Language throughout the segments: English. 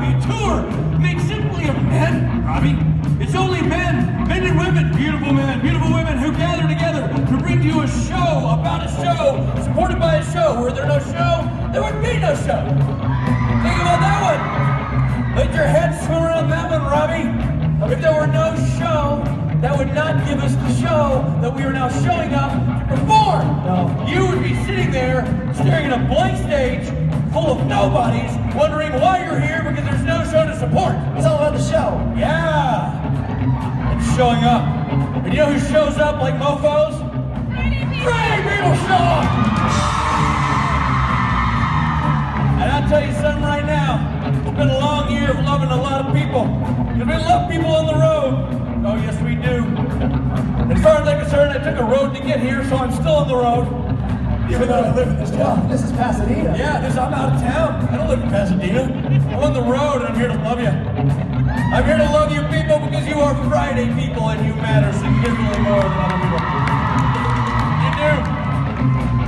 Robbie, a tour made simply of men, Robbie. It's only men, men and women, beautiful men, beautiful women who gather together to bring you a show about a show, supported by a show. Were there no show, there would be no show. Think about that one. Let your head swim around that one, Robbie. If there were no show, that would not give us the show that we are now showing up to perform. No. You would be sitting there staring at a blank stage full of nobodies, wondering why you're here because there's no show to support. It's all about the show. Yeah. It's showing up. And you know who shows up like mofos? Friday people show up. And I'll tell you something right now. It's been a long year of loving a lot of people. Because we love people on the road. Oh, yes, we do. As far as I'm concerned, I took a road to get here, so I'm still on the road. Even though I live in this town. This is Pasadena. Yeah, I'm out of town. I don't live in Pasadena. I'm on the road, and I'm here to love you. I'm here to love you people because you are Friday people, and you matter significantly more than other people. You do.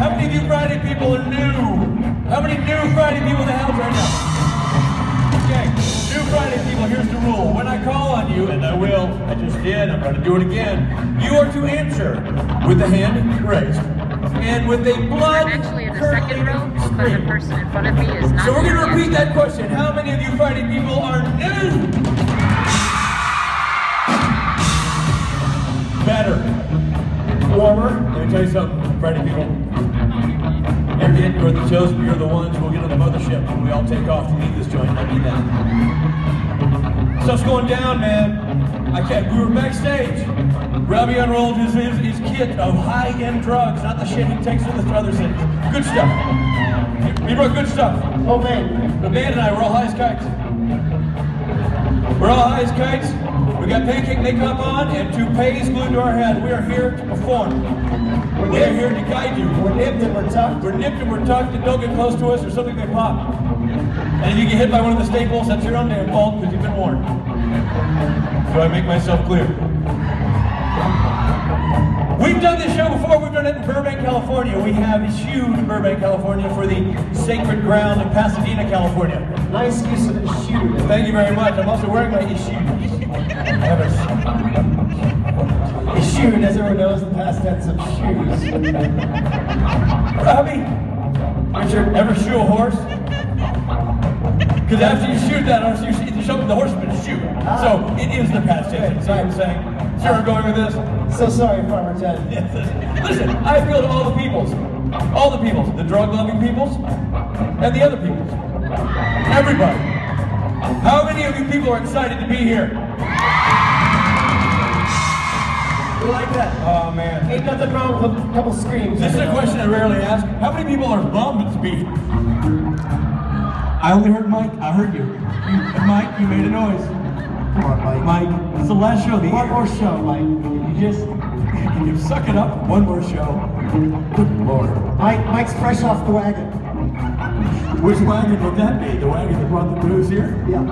How many of you Friday people are new? How many new Friday people in the house right now? Okay, new Friday people, here's the rule. When I call on you, and I will, I just did, I'm going to do it again, you are to answer with the hand raised and with a blood actually in the second row, but the person in front of me is not. So we're going to repeat that question. How many of you Friday people are new? Better. Warmer. Let me tell you something, Friday people. You're the chosen, you're the ones who will get on the mothership when we all take off to leave this joint. I mean that. Stuff's going down, man. We were backstage. Robbie unrolled his kit of high-end drugs, not the shit he takes with us to other cities. Good stuff. We brought good stuff. Oh, man. The band and I, we're all high as kites. We're all high as kites. We got pancake makeup on and toupees glued to our head. We are here to perform. We are here to guide you. We're nipped and we're tucked. We're nipped and we're tucked, and don't get close to us or something may pop. And if you get hit by one of the staples, that's your own damn fault because you've been warned. Do I make myself clear? We've done this show before. We've done it in Burbank, California. We have eschewed Burbank, California for the sacred ground of Pasadena, California. Nice use of eschewed. Thank you very much. I'm also wearing my eschewed. Eschewed, as everyone knows, the past tense of shoes. Robbie, did you ever shoe a horse? Because after you shoot that horse, you show the horse has been shoot. So it is the past tense. See what I'm saying? See where I'm going with this? So sorry, Farmer Ted. Listen, I appeal to all the peoples. All the peoples. The drug-loving peoples and the other peoples. Everybody. How many of you people are excited to be here? We like that. Oh, man. Ain't nothing wrong with a couple screams. This is a question I rarely ask. How many people are bummed to be here? I only heard Mike. I heard you. And Mike, you made a noise. Come on, Mike. Mike, it's the last show of the year. One more show, Mike. Can you suck it up? One more show. Good Lord. Mike's fresh off the wagon. Which wagon would that be? The wagon that brought the booze here? Yeah.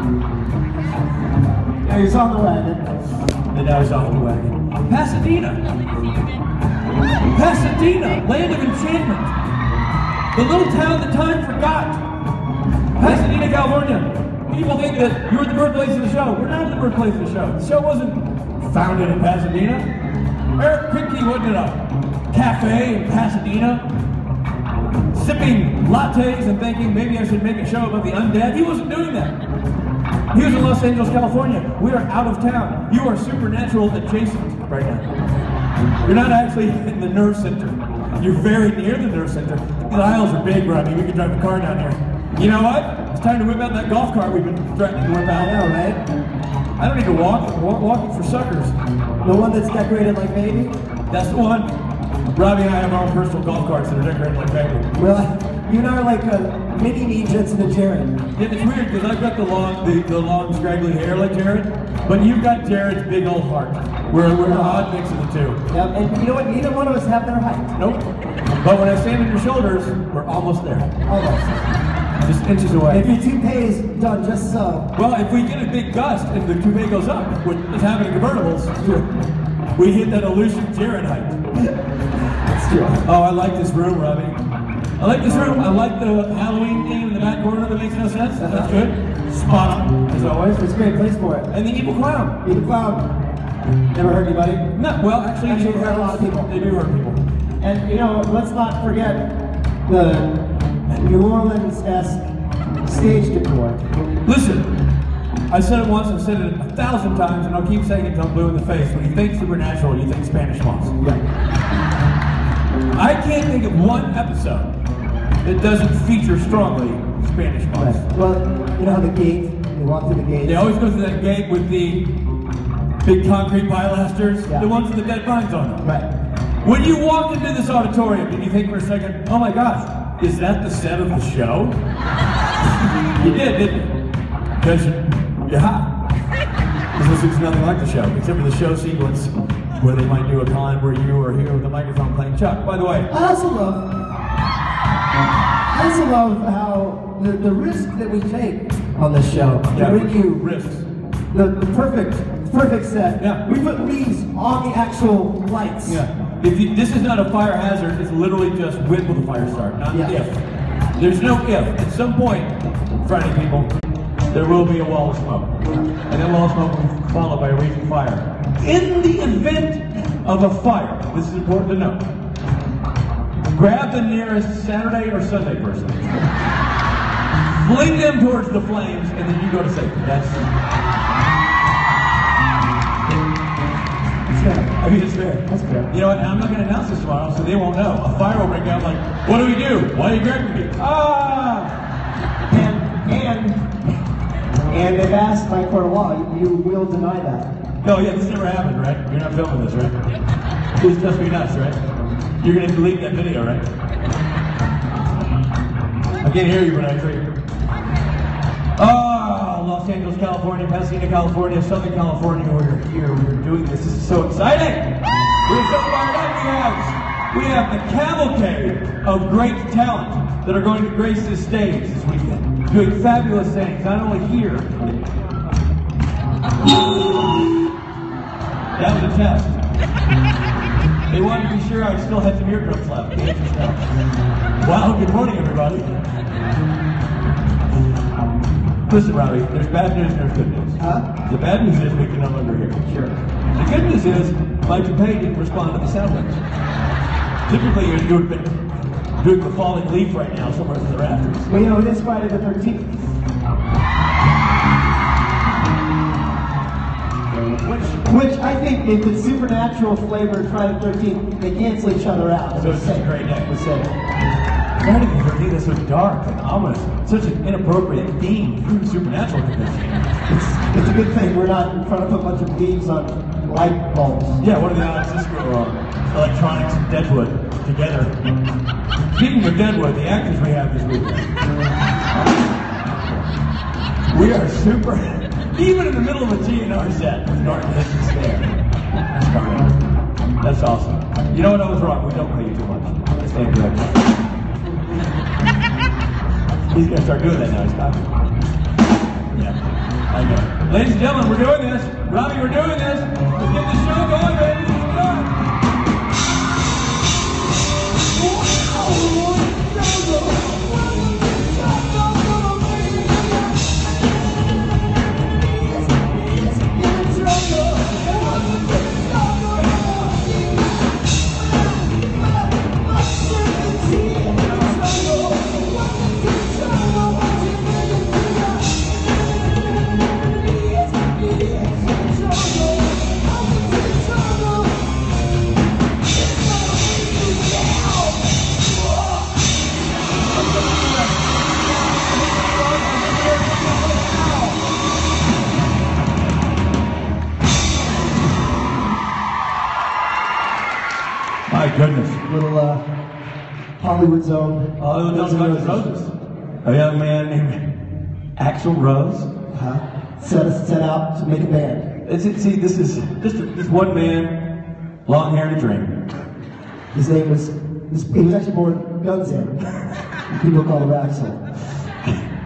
Yeah, he's on the wagon. And now he's off the wagon. Pasadena. Pasadena, land of enchantment. The little town that time forgot. Pasadena, California. People think that you're the birthplace of the show. We're not the birthplace of the show. The show wasn't founded in Pasadena. Eric Kripke wasn't at a cafe in Pasadena, sipping lattes and thinking maybe I should make a show about the undead. He wasn't doing that. He was in Los Angeles, California. We are out of town. You are supernatural adjacent right now. You're not actually in the nerve center. You're very near the nerve center. The aisles are big, Robbie. We could drive a car down here. You know what? It's time to whip out that golf cart we've been threatening to whip out. I know, right? I don't need to walk. Walking for suckers. The one that's decorated like baby? That's the one. Robbie and I have our own personal golf carts that are decorated like baby. Well, you and I are like mini me Jensen and Jared. Yeah, it's weird because I've got the long scraggly hair like Jared, but you've got Jared's big old heart. We're an odd mix of the two. Yep, and you know what? Neither one of us have their height. Nope. But when I stand on your shoulders, we're almost there. Almost. Just inches away. If your toupee is done just so. Well, if we get a big gust and the toupee goes up, which is happening in convertibles, we hit that elusive Jared height. That's true. Oh, I like this room, Robbie. I like this room. I like the Halloween theme in the back corner that makes no sense. That's good. Spot on, as always. It's a great place for it. And the Evil Clown. Evil Clown. Never hurt anybody? No, well, actually they hurt a lot of people. They do hurt people. And you know, let's not forget the New Orleans-esque stage decor. Listen, I said it once, I've said it 1,000 times, and I'll keep saying it until I'm blue in the face. When you think supernatural, you think Spanish moss. Right. I can't think of one episode that doesn't feature strongly Spanish moss. Right. Well, you know how the gate, they walk through the gate. They always go through that gate with the big concrete pilasters, Yeah. the ones with the dead vines on them. Right. When you walked into this auditorium, did you think for a second, oh my gosh, is that the set of the show? You did, didn't you? Because, yeah. This looks nothing like the show, except for the show sequence where they might do a con where you are here with a microphone playing Chuck. By the way, I also love how the risk that we take on this show to bring you risks. the perfect set. Yeah. We put leaves on the actual lights. Yeah. This is not a fire hazard, it's literally just when will the fire start, not if. There's no if. At some point, Friday people, there will be a wall of smoke. And that wall of smoke will be followed by a raging fire. In the event of a fire, this is important to note, grab the nearest Saturday or Sunday person, fling them towards the flames, and then you go to safety. I mean, it's fair. That's fair. You know what? I'm not going to announce this tomorrow, so they won't know. A fire will break out like, what do we do? Why are you grabbing me? And they've asked like for a while, you will deny that. No, yeah, this never happened, right? You're not filming this, right? This must be nuts, right? You're going to delete that video, right? I can't hear you, but I hear you. Los Angeles, California, Pasadena, California, Southern California, we're here, we're doing this. This is so exciting! We're so fired up. We have the cavalcade of great talent that are going to grace this stage this weekend, doing fabulous things, not only here. That was a test. They wanted to be sure I still had some eardrums left. The answer's no. Wow, good morning, everybody. Listen, Robbie, there's bad news and there's good news. The bad news is we can no longer hear you. Sure. The good news is my toupee didn't respond to the sound waves. Typically, you're doing the falling leaf right now somewhere in the rafters. Well, you know, it is Friday the 13th. Which I think, if it's supernatural flavored Friday the 13th, they cancel each other out. So it's such a great episode. Friday the 13th is so dark and ominous. Such an inappropriate theme for the supernatural convention. It's a good thing we're not in front of a bunch of beams on light bulbs. Yeah, what are the odds this were electronics and Deadwood together? Speaking of Deadwood, the actors we have this weekend. We are super, even in the middle of a GNR set with darkness and stare. That's awesome. You know what, I was wrong. We don't pay you too much. I stand corrected. He's going to start doing that now. He's stopping. Yeah, I know. Ladies and gentlemen, we're doing this. Robbie, we're doing this. Let's get this show going, baby. Let's go. My goodness. Little Hollywood Zone. Hollywood Zone of Roses. A young man named Axl Rose. Set out to make a band. See, this is just this one man, long hair and a dream. His name was, he was actually born Gunsand. People call him Axl.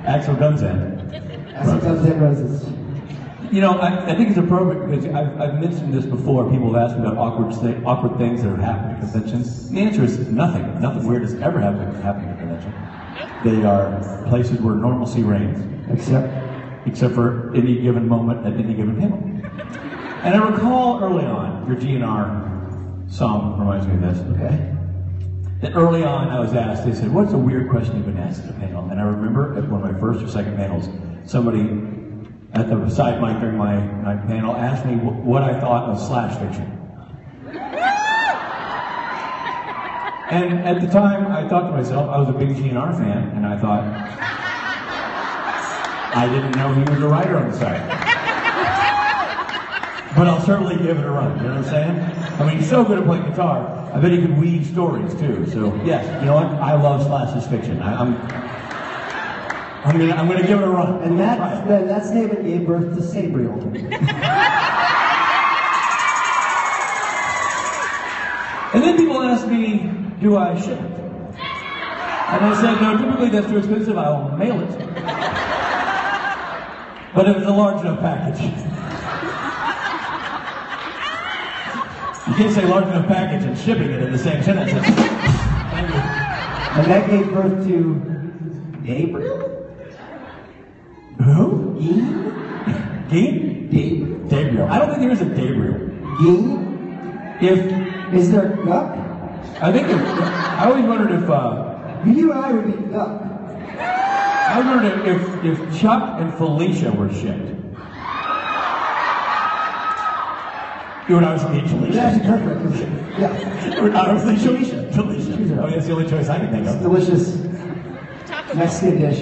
Axl Gunsand. Axl Gunsand Roses. You know, I think it's appropriate because I've mentioned this before. People have asked me about awkward things that have happened at conventions. The answer is nothing. Nothing weird has ever happened at a convention. They are places where normalcy reigns. Except except for any given moment at any given panel. And I recall early on, your GNR song reminds me of this. Okay. And early on, I was asked, they said, what's a weird question you've been asked at a panel? And I remember at one of my first or second panels, somebody at the side mic during my panel asked me what I thought of slash fiction. And at the time, I thought to myself, I was a big GNR fan, and I thought, I didn't know he was a writer on the side. But I'll certainly give it a run, you know what I'm saying? I mean, he's so good at playing guitar, I bet he could weave stories too. So yes, you know what? I love Slash's fiction. I'm gonna give it a run. And that statement gave birth to Sabriel. And then people ask me, do I ship it? And I said, no, typically that's too expensive, I'll mail it. But if it's a large enough package. You can't say large enough package and shipping it in the same sentence. And that gave birth to Gabriel? Who? Gabe? Gabriel. I don't think there is a Gabriel. Is there a Guck? I think I always wondered if You and I would be Guck. I wondered if Chuck and Felicia were shipped. You would obviously need Felicia. That's perfect. Yeah. You would obviously Felicia. Oh, that's the only choice I can think of. Delicious Mexican dish.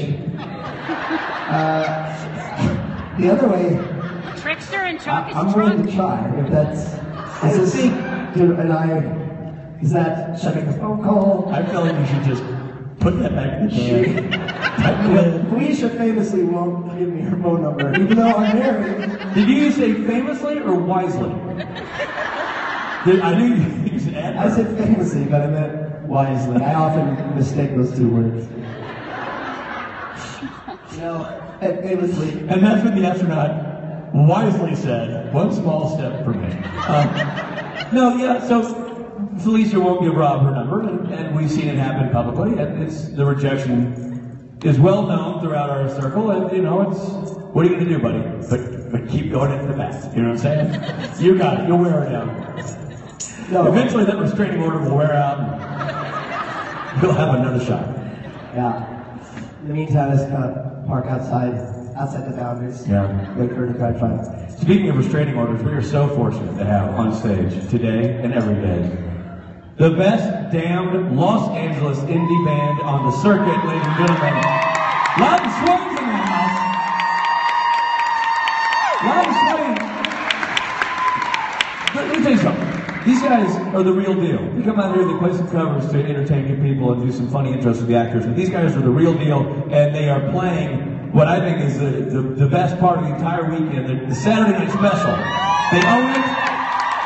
The other way. Trickster and Chuck is I'm willing to try. If that's. Is that should I make a phone call? I feel like you should just put that back in the can. Felicia famously won't give me her phone number, even though I'm married. Did you say famously or wisely? I knew you said adverb. I said famously, but I meant wisely. I often mistake those two words. Famously. And that's what the astronaut wisely said, one small step for me. So Felicia won't give Rob her number, and we've seen it happen publicly. The rejection is well known throughout our circle, and what are you going to do, buddy? But keep going into the back. You know what I'm saying? You got it. You'll wear her down. No. Eventually, that restraining order will wear out, and you'll have another shot. Yeah. In the meantime, I just kind of park outside the boundaries. Yeah. Wait for her to drive by. Speaking of restraining orders, we are so fortunate to have on stage today and every day the best damned Los Angeles indie band on the circuit, ladies and gentlemen. Louden Swain's in the house. Louden Swain. Let me tell you something. These guys are the real deal. They come out here, they play some covers to entertain you people and do some funny intros to the actors, but these guys are the real deal, and they are playing what I think is the best part of the entire weekend, the Saturday night special. They own it,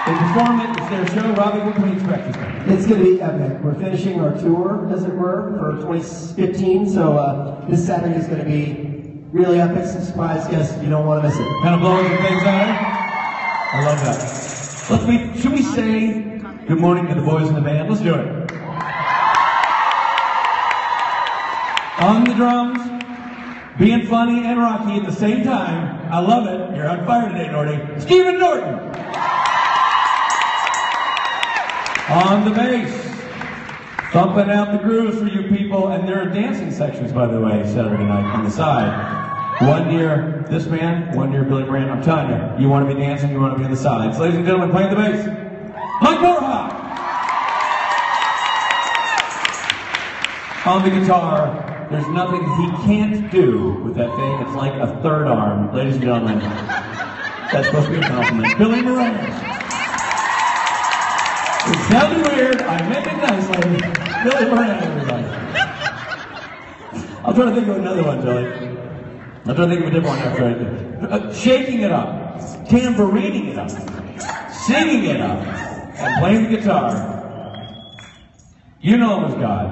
they perform it, it's their show. Robbie, what can we expect this time? It's going to be epic. We're finishing our tour, as it were, for 2015, so this Saturday is going to be really epic, some surprise guests. You don't want to miss it. Kind of blowing some things out. I love that. Should we say good morning to the boys in the band? Let's do it. On the drums, being funny and rocky at the same time. I love it. You're on fire today, Norty. Stephen Norton. On the bass, thumping out the grooves for you people. And there are dancing sections, by the way, Saturday night on the side. One near this man, one near Billy Brand. I'm telling you, you want to be dancing, you want to be on the sides. Ladies and gentlemen, playing the bass, Mike Borja. On the guitar, there's nothing he can't do with that thing. It's like a third arm. Ladies and gentlemen, that's supposed to be a compliment. Billy Moran. It sounded weird. I meant it nicely. Billy Moran, everybody. I'll try to think of another one, Billy. I'm trying to think of a different one after I do. Shaking it up, tambourining it up, singing it up, and playing the guitar. You know him as God.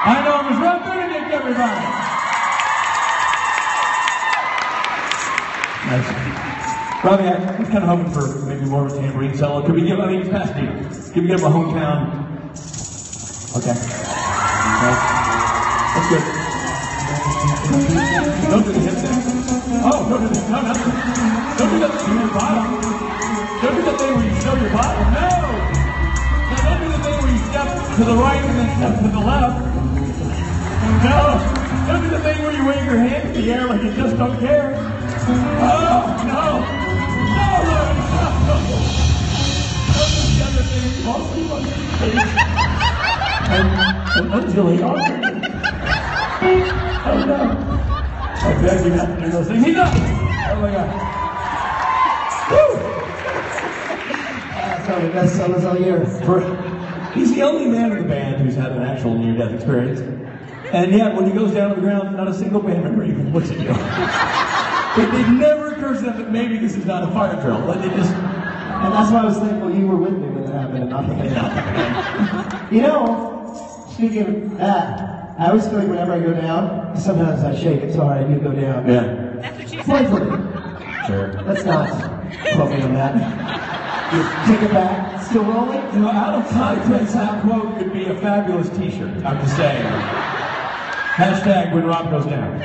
I know him as Rob Benedict, everybody. Nice. Robbie, I was kind of hoping for maybe more of a tambourine solo. Could we give, it's Pasadena. Could we give him a hometown? Okay. That's good. Don't do the hip thing. Oh, don't do the, no, nothing. Don't do that thing with your bottom. Don't do the thing where you show your bottom. No! Now don't do the thing where you step to the right and then step to the left. No! Don't do the thing where you wave your hand in the air like you just don't care. Oh, no! No, Lord, no! Don't do the other thing. Fall asleep on your face. And until he offers. Oh, no. I beg you not to do those things. He's up! Oh, my God. Woo! That's one of the best solos all year. He's the only man in the band who's had an actual near-death experience. And yet, when he goes down to the ground, not a single band member even looks at you. It never occurs to them that maybe this is not a fire drill. But they just... And that's why I was thankful you were with me when that happened and not the band. You know, speaking of that, I always feel like whenever I go down, sometimes I shake it so hard I do go down. Yeah. That's what she said. Playfully. Sure. Let's not quote me on that. Take it back. Still rolling? You know, out of context, that quote could be a fabulous t-shirt. I'm just saying. Hashtag when Rob goes down.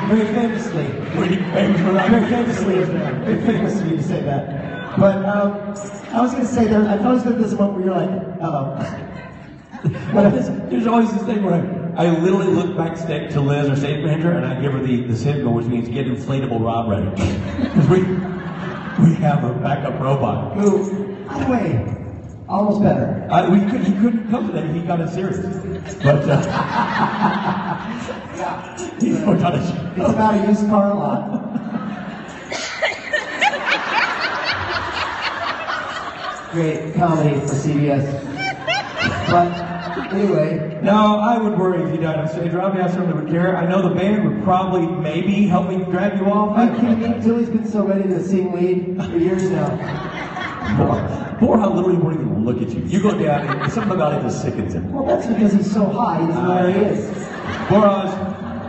Very famously. Very famous for that. Very famously. Very famous of you to say that. But I was going to say, I always got this moment where you're like, Well, there's always this thing where I literally look backstage to Liz, our stage manager, and I give her the signal, which means get inflatable Rob ready. Because we have a backup robot. who, by the way, almost better. He couldn't come today. He got it serious. But he's put on a show. It's about a used car lot. Great comedy for CBS. But anyway. No, I would worry if you died on stage. Rob asked someone that would care. I know the band would probably maybe help me drag you off. Are you kidding me? Tilly's been so ready to sing lead for years now. Poor how literally won't even look at you. You go down and something about it just sickens him. Well, that's because he's so high, he doesn't know where he is.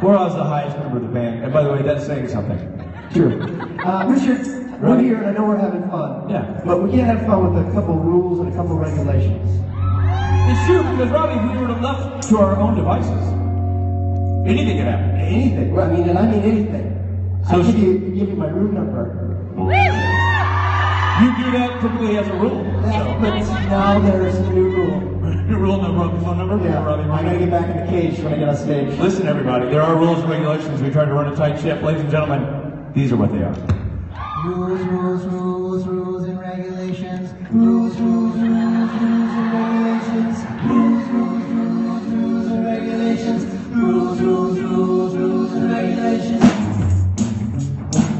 Boraz's the highest member of the band. And by the way, that's saying something. True. Richard, we're here and I know we're having fun. Yeah. But we can't have fun with a couple rules and a couple regulations. It's true, because Robbie, if we were left to our own devices, anything could happen. Anything. Well, I mean anything. So I'll give you my room number. You do that typically as a rule. Yeah, but now there's a new rule. Rule number of the phone number? Yeah, Robbie, I gotta get back in the cage when I get on stage. Listen, everybody, there are rules and regulations. We try to run a tight ship. Ladies and gentlemen, these are what they are. Rules, rules, rules, rules and regulations. Rules, rules, rules, rules and regulations. Rules, rules, rules, rules and regulations. Rules, rules, rules, rules and regulations.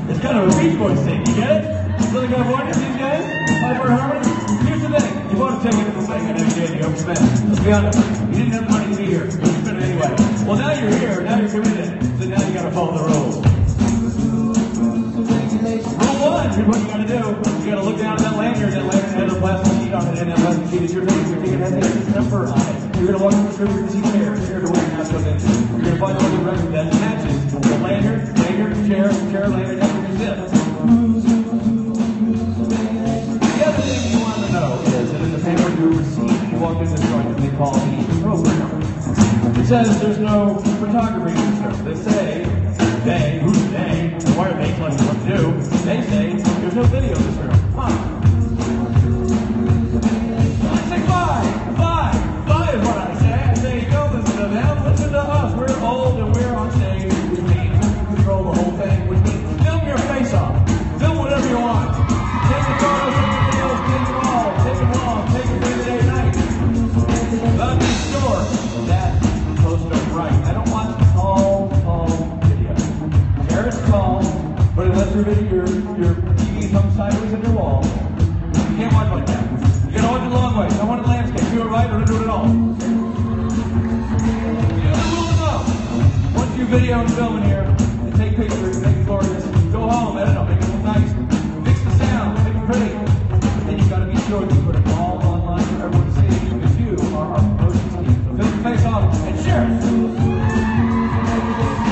It's kind of a Beach Boys thing, you get it? Southern California, these guys? Hyper Harmony? Here's the thing, you bought a ticket to the thing and every day you overspent. Let's be honest, you didn't have money to be here, but you spent it anyway. Well, now you're here, now you're committed, so now you gotta follow the rules. Rule one, here's what you gotta do. You gotta look down at that lanyard has a plastic sheet on it, and that plastic sheet is your name. Your ticket has a number on it. You're gonna walk in the street, you're gonna see chairs, here to where your house goes into. You're gonna find all the record that matches the lanyard, chair, lanyard, that's what you did. The other thing you want to know is that in the paper you received, you walked in this joint that they call the program. It says there's no photography in this room. They say, who's they, and why are they telling you what to do? They say there's no video in this room. Huh. I say five is what I say. I say, don't listen to them, listen to us. We're old and we're on stage, which means we control the whole thing, which means film your face off. Film whatever you want. Take the photos, take the videos, take them all, take them long, take them day to day night. But be sure that poster right. I don't want tall video. Share is tall, but unless your TV comes sideways on your wall, you can't watch like that. You gotta watch it long ways. I want it landscape. Do it right or do it at all. You know the rule of thumb. Once you video and film in here, and take pictures, make it gorgeous, go home, edit them, make it look nice. Fix the sound, make it pretty. And then you gotta be sure that you put it all online for everyone to see, because you are our promotion team. So film your face off and share it.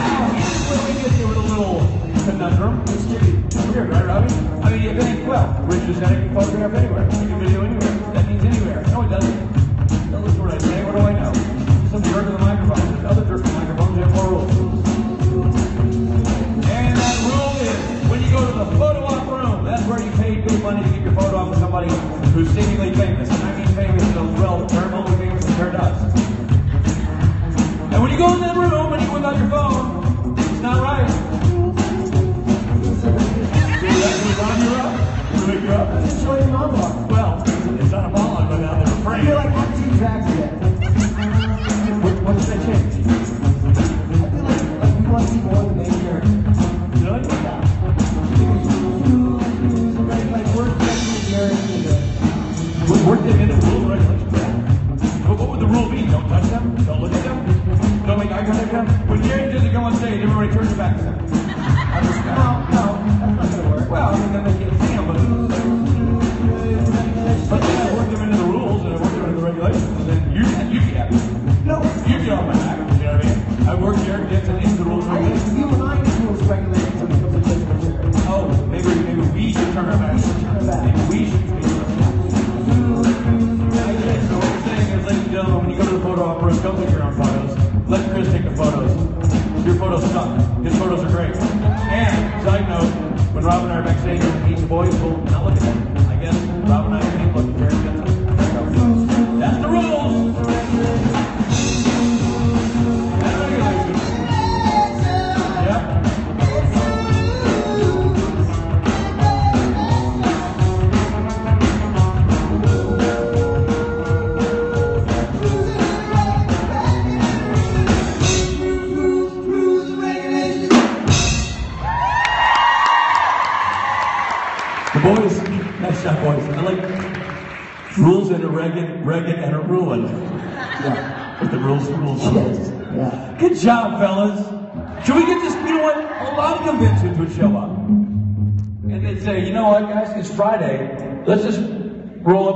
Now, here's where we get you with a little conundrum. It's weird, right, Robbie? I mean, you think, well, Rich is saying you can photograph anywhere, you can video anywhere. That means anywhere. No, it doesn't. Don't listen to what I say. What do I know? Some jerk in the microphone. on your phone. It's not right. That's what run you up? To wake you up? It's show your mom off. Well, it's not a ball on, but now they're I afraid. feel like I haven't seen tracks yet. What did they change? I feel like we want to see more of the main character. Really? Yeah. Like we're expecting the character. We're getting into the rules and regulations. But what would the rule be? Don't touch them? Don't look at them? Don't make eye contact with them? When Gary doesn't go on stage, everybody turns their back to them. No, that's not gonna work. Well, I mean, then they can't see them, but then I work them into the rules and I work them into the regulations, and then you get happy. No. You get on my back, you know what I mean? I work here, get into the rules and regulations. You and I need rules regulations when it comes to physical character. Oh, maybe we should turn our backs. Maybe we should be doing that. Okay, so what you're saying is, ladies and gentlemen, when you go to the photo op, Chris, don't take your own photos. Let Chris take the photos. Your photos suck. His photos are great. And, side note, when Rob and I are backstage and we meet the boys, we'll not look at them. I guess Rob and I can't look at Jerry. That's the rules. And regulations. Yep. The boys, nice shot, boys. I like rules and a reggae and a ruin. Yeah. With the rules. Yes. Yeah. Good job, fellas. Should we get this? You know what? A lot of conventions would show up. And they'd say, you know what, guys? It's Friday. Let's just roll up.